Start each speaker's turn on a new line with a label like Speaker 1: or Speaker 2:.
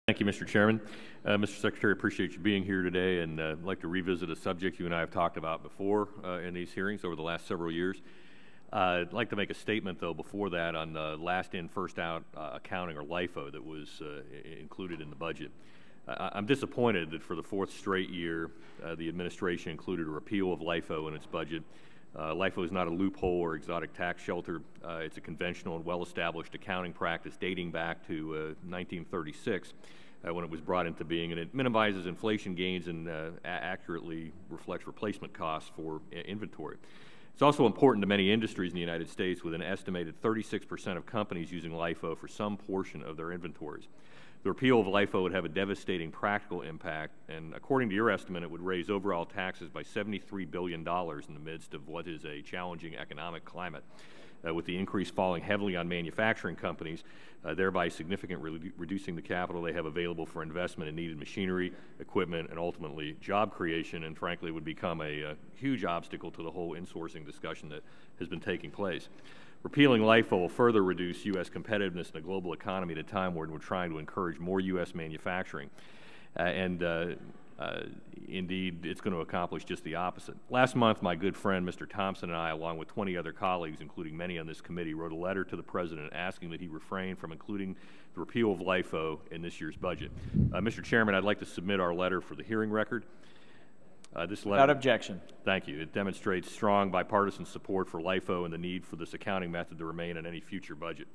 Speaker 1: Thank you, Mr. Chairman. Mr. Secretary, appreciate you being here today, and I'd like to revisit a subject you and I have talked about before in these hearings over the last several years. I'd like to make a statement, though, before that on the last in, first out accounting, or LIFO, that was included in the budget. I'm disappointed that for the fourth straight year, the administration included a repeal of LIFO in its budget. LIFO is not a loophole or exotic tax shelter. It's a conventional and well-established accounting practice dating back to 1936 when it was brought into being, and it minimizes inflation gains and accurately reflects replacement costs for inventory. It's also important to many industries in the United States, with an estimated 36% of companies using LIFO for some portion of their inventories. The repeal of LIFO would have a devastating practical impact, and according to your estimate, it would raise overall taxes by $73 billion in the midst of what is a challenging economic climate, with the increase falling heavily on manufacturing companies, thereby significantly reducing the capital they have available for investment in needed machinery, equipment, and ultimately job creation, and frankly would become a huge obstacle to the whole insourcing discussion that has been taking place. Repealing LIFO will further reduce U.S. competitiveness in the global economy at a time when we're trying to encourage more U.S. manufacturing. Indeed, it's going to accomplish just the opposite. Last month, my good friend, Mr. Thompson, and I, along with 20 other colleagues, including many on this committee, wrote a letter to the President asking that he refrain from including the repeal of LIFO in this year's budget. Mr. Chairman, I'd like to submit our letter for the hearing record. This letter,
Speaker 2: without objection.
Speaker 1: Thank you. It demonstrates strong bipartisan support for LIFO and the need for this accounting method to remain in any future budget.